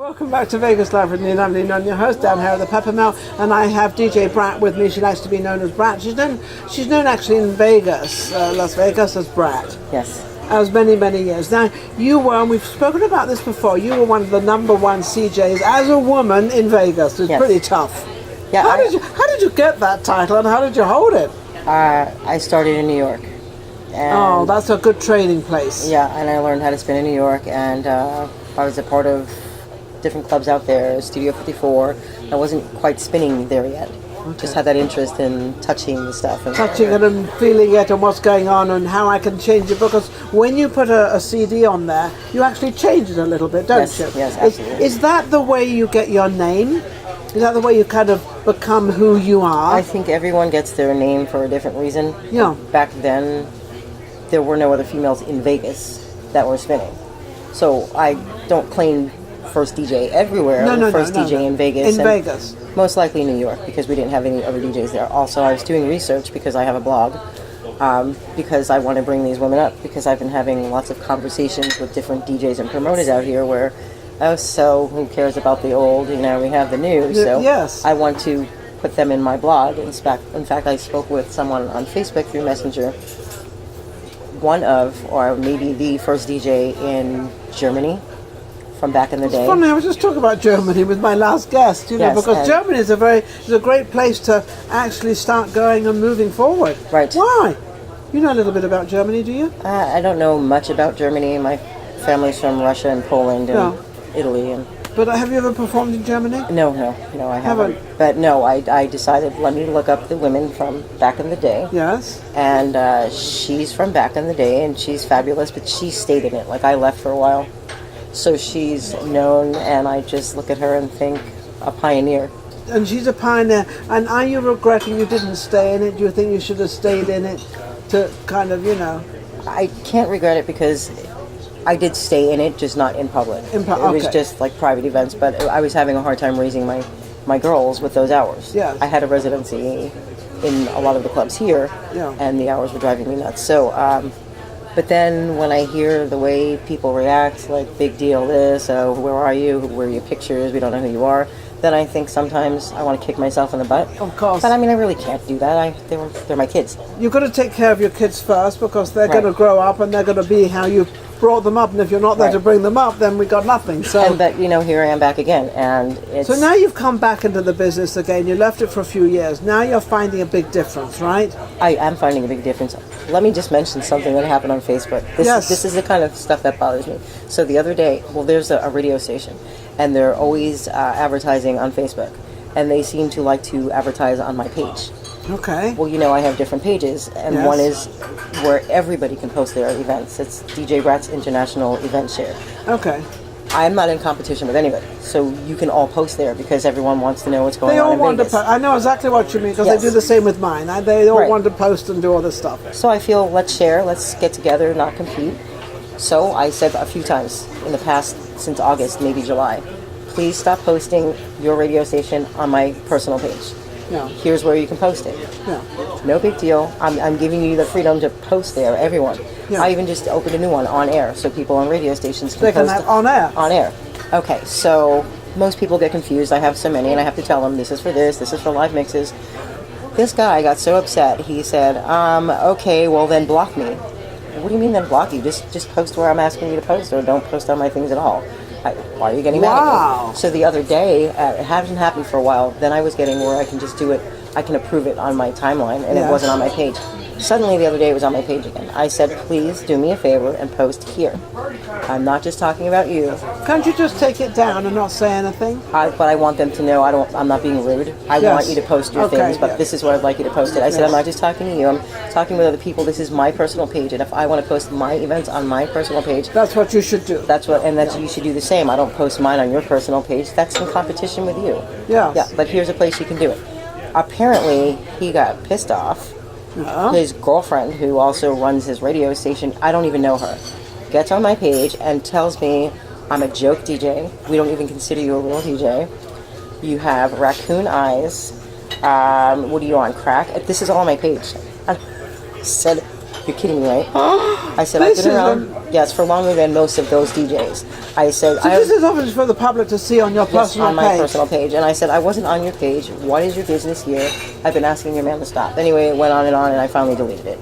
Welcome back to Vegas Live with me, lovely I'm your host down here at the Pepper Mill, and I have DJ Bratt with me. She likes to be known as Bratt. She's known actually in Vegas, Las Vegas, as Bratt. Yes. As many years. Now, you were, and we've spoken about this before, you were one of the number one CJs as a woman in Vegas. It's pretty tough. Yeah. How did you get that title, and how did you hold it? I started in New York. Oh, that's a good training place. Yeah, and I learned how to spin in New York, and I was a part of different clubs out there, Studio 54. I wasn't quite spinning there yet. Okay. Just had that interest in touching the stuff. And touching it and feeling it and what's going on and how I can change it. Because when you put a CD on there, you actually change it a little bit, don't you? Yes, absolutely. Is that the way you get your name? Is that the way you kind of become who you are? I think everyone gets their name for a different reason. Yeah. Back then, there were no other females in Vegas that were spinning. So I don't claim first DJ everywhere. First DJ in Vegas. In Vegas. Most likely New York, because we didn't have any other DJs there. Also, I was doing research because I have a blog, because I want to bring these women up, because I've been having lots of conversations with different DJs and promoters out here where, oh, so who cares about the old, we have the new, so yes. I want to put them in my blog. In fact, I spoke with someone on Facebook through Messenger, one of, or maybe the first DJ in Germany, from back in the day. It's funny, I was just talking about Germany with my last guest, yes, because Germany is a great place to actually start going and moving forward. Right. Why? You know a little bit about Germany, do you? I don't know much about Germany. My family's from Russia and Poland and Italy. But have you ever performed in Germany? No, I haven't. But no, I decided, let me look up the women from back in the day. Yes. And she's from back in the day, and she's fabulous, but she stayed in it. Like, I left for a while. So she's known, and I just look at her and think, a pioneer. And she's a pioneer. And are you regretting you didn't stay in it? Do you think you should have stayed in it to kind of, I can't regret it, because I did stay in it, just not in public. It was just like private events, but I was having a hard time raising my girls with those hours. Yeah. I had a residency in a lot of the clubs here, and the hours were driving me nuts. So, but then when I hear the way people react, like, big deal this, where are you, where are your pictures, we don't know who you are, then I think sometimes I want to kick myself in the butt. Of course. But I really can't do that. They're my kids. You've got to take care of your kids first, because they're going to grow up and they're going to be how you brought them up, and if you're not there to bring them up, then we got nothing. So, but here I am back again, and it's... So now you've come back into the business again. You left it for a few years. Now you're finding a big difference, right? I am finding a big difference. Let me just mention something that happened on Facebook. This is the kind of stuff that bothers me. So the other day, there's a radio station, and they're always advertising on Facebook, and they seem to like to advertise on my page. Okay. Well, I have different pages, and one is where everybody can post their events. It's DJ Bratt's International Event Share. Okay. I'm not in competition with anybody, so you can all post there, because everyone wants to know what's going on in Vegas. I know exactly what you mean, because they do the same with mine. They all want to post and do all this stuff. So I feel, let's share, let's get together, not compete. So I said a few times in the past, since August, maybe July, please stop posting your radio station on my personal page. Yeah. Here's where you can post it. Yeah. No big deal. I'm giving you the freedom to post there, everyone. Yeah. I even just opened a new one on air, so people on radio stations can post have on air. On air. Okay, so most people get confused. I have so many, and I have to tell them, this is for this is for live mixes. This guy got so upset, he said, okay, well then block me. What do you mean then block you? Just post where I'm asking you to post, or don't post on my things at all. Why are you getting mad at me? So the other day, it hasn't happened for a while, then I was getting where I can just do it, I can approve it on my timeline, and it wasn't on my page. Suddenly the other day it was on my page again. I said, please do me a favor and post here. I'm not just talking about you. Can't you just take it down and not say anything? But I want them to know I'm not being rude. I want you to post your things, but this is where I'd like you to post it. I said, I'm not just talking to you, I'm talking with other people. This is my personal page, and if I want to post my events on my personal page, that's what you should do. You should do the same. I don't post mine on your personal page. That's in competition with you. Yes. Yeah, but here's a place you can do it. Apparently, he got pissed off. His girlfriend, who also runs his radio station, I don't even know her, gets on my page and tells me I'm a joke DJ. We don't even consider you a real DJ. You have raccoon eyes. What are you on, crack? This is all on my page. I said, you're kidding me, right? I said, I've This been is around, yes, for longer than most of those DJs. I said, So this is obviously for the public to see on your personal on my page. personal page. And I said, I wasn't on your page. What is your business here? I've been asking your man to stop. Anyway, it went on, and I finally deleted it.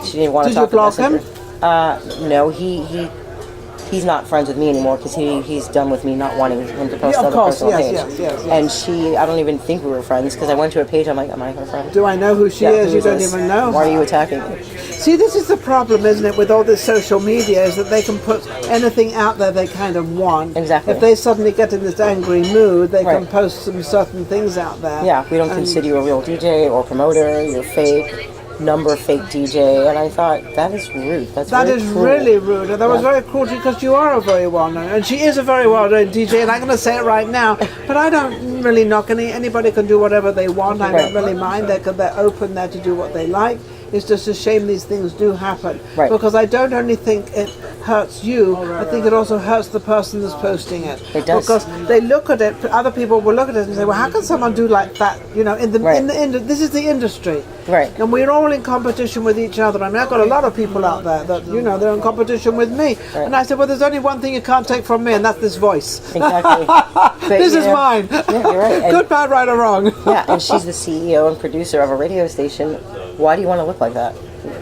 She didn't want to talk to Messenger. No, he's not friends with me anymore because he's done with me not wanting him to post on the personal page. Yes. And I don't even think we were friends because I went to her page. I'm like, am I her friend? Do I know who she is? You don't even know. Why are you attacking me? See, this is the problem, isn't it, with all this social media, is that they can put anything out there they kind of want. Exactly. If they suddenly get in this angry mood, they can Right. post some certain things out there. Yeah, we don't consider you a real DJ or promoter. You're fake. Number fake DJ, and I thought that is rude. That is cruel. really rude, and that was very cruel because you are a very well-known, and she is a very well-known DJ, and I'm going to say it right now, but I don't really knock anybody can do whatever they want. I don't really mind. They're open there to do what they like. It's just a shame these things do happen, because I don't only think it hurts you, I think it also hurts the person that's posting it. It does. Because they look at it, other people will look at it and say, well, how can someone do like that? You know, this is the industry. Right. And we're all in competition with each other. I mean, I've got a lot of people out there that, they're in competition with me. Right. And I said, well, there's only one thing you can't take from me, and that's this voice. Exactly. This is mine. Yeah, you're right. Good, bad, right, or wrong. Yeah, and she's the CEO and producer of a radio station. Why do you want to look like that?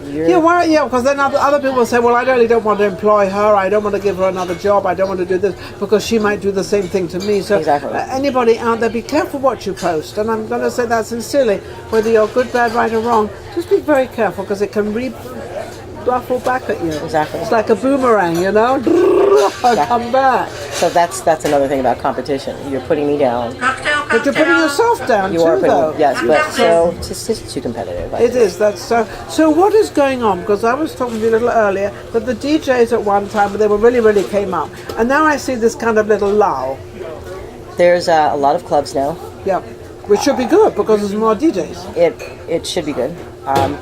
Because then other people will say, well, I really don't want to employ her, I don't want to give her another job, I don't want to do this, because she might do the same thing to me. So exactly. Anybody out there, be careful what you post, and I'm going to say that sincerely, whether you're good, bad, right or wrong, just be very careful, because it can ruffle back at you. Exactly. It's like a boomerang, come back. So that's another thing about competition. You're putting me down. But you're putting yourself down you too, are putting, though. Yes, but so it's just too competitive. It is. That's so. So what is going on? Because I was talking to you a little earlier that the DJs at one time they were really came up, and now I see this kind of little lull. There's a lot of clubs now. Yeah, which should be good because there's more DJs. It should be good.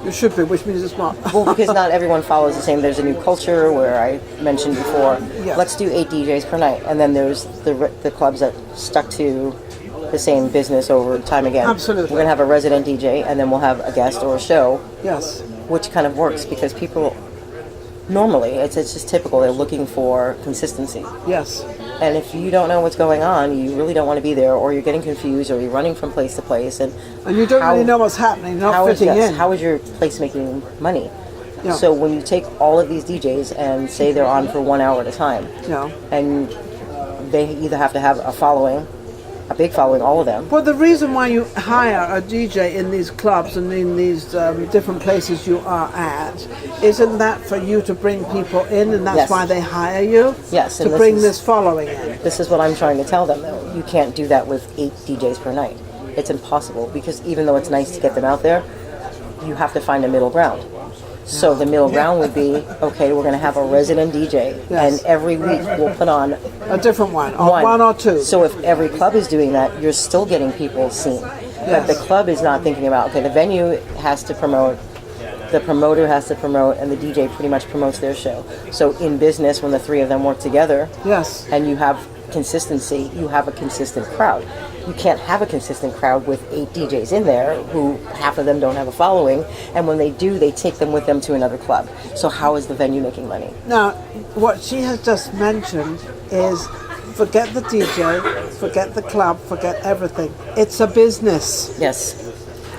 It should be, which means it's not. Well, because not everyone follows the same. There's a new culture where I mentioned before. Yeah. Let's do 8 DJs per night, and then there's the clubs that stuck to the same business over time again. Absolutely. We're gonna have a resident DJ, and then we'll have a guest or a show. Yes. Which kind of works because people normally it's just typical. They're looking for consistency. Yes. And if you don't know what's going on, you really don't want to be there, or you're getting confused, or you're running from place to place, and you don't really know what's happening. You're not fitting in. How is your place making money? Yeah. So when you take all of these DJs and say they're on for 1 hour at a time, and they either have to have a following, a big following, all of them. Well, the reason why you hire a DJ in these clubs and in these different places you are at, isn't that for you to bring people in, and that's Yes. why they hire you? Yes, To and bring this following in. This is what I'm trying to tell them, though. You can't do that with 8 DJs per night. It's impossible, because even though it's nice to get them out there, you have to find a middle ground. So the middle ground would be, okay, we're going to have a resident DJ, and every week we'll put on a different one, or one or two. So if every club is doing that, you're still getting people seen. But the club is not thinking about, okay, the venue has to promote, the promoter has to promote, and the DJ pretty much promotes their show. So in business, when the three of them work together, and you have consistency, you have a consistent crowd. You can't have a consistent crowd with 8 DJs in there who half of them don't have a following, and when they do, they take them with them to another club. So how is the venue making money? Now, what she has just mentioned is forget the DJ, forget the club, forget everything. It's a business. Yes.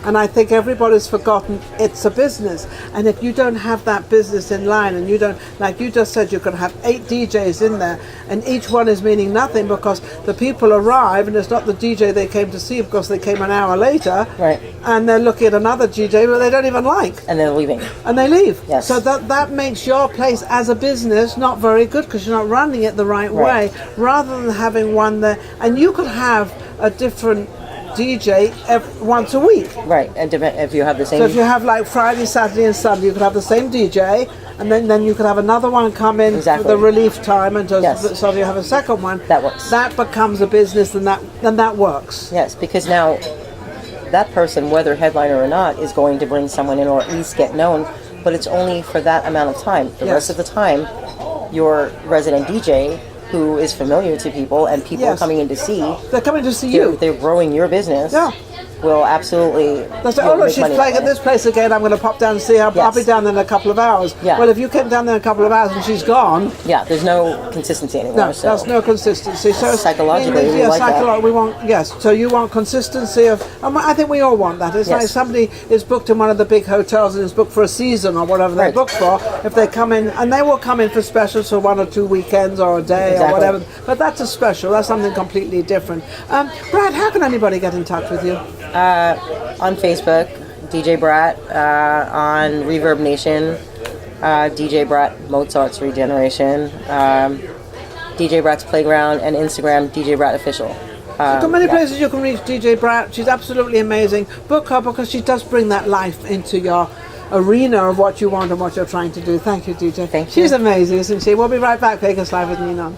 And I think everybody's forgotten it's a business. And if you don't have that business in line, and you don't, like you just said, you're going to have 8 DJs in there, and each one is meaning nothing because the people arrive and it's not the DJ they came to see because they came an hour later. Right. And they're looking at another DJ but they don't even like. And they're leaving. And they leave. Yes. So that makes your place as a business not very good because you're not running it the right way, rather than having one there. And you could have a different DJ once a week. Right, and if you have the same... So if you have like Friday, Saturday and Sunday, you could have the same DJ, and then you could have another one come in for the relief time, and so you have a second one. That works. That becomes a business, and that works. Yes, because now that person, whether headliner or not, is going to bring someone in or at least get known, but it's only for that amount of time. The rest of the time, your resident DJ, who is familiar to people and people are coming in to see. They're coming to see you. They're growing your business. Yeah. will absolutely. That's oh look, she's playing at this place again. I'm going to pop down and see her. I'll be down there in a couple of hours. Yeah. Well, if you came down there in a couple of hours and she's gone, there's no consistency anymore. no, there's no consistency. So psychologically, we like that. We want So you want consistency of. I think we all want that. It's like somebody is booked in one of the big hotels and is booked for a season or whatever they're booked for. If they come in, and they will come in for specials for 1 or 2 weekends or a day or whatever. But that's a special. That's something completely different. Brad, how can anybody get in touch with you? On Facebook, DJ Bratt, on Reverb Nation, DJ Bratt Mozart's Regeneration, DJ Bratt's Playground, and Instagram, DJ Bratt Official. So many places you can reach DJ Bratt. She's absolutely amazing. Book her because she does bring that life into your arena of what you want and what you're trying to do. Thank you, DJ. Thank you. She's amazing, isn't she? We'll be right back. Vegas Live with Ninon.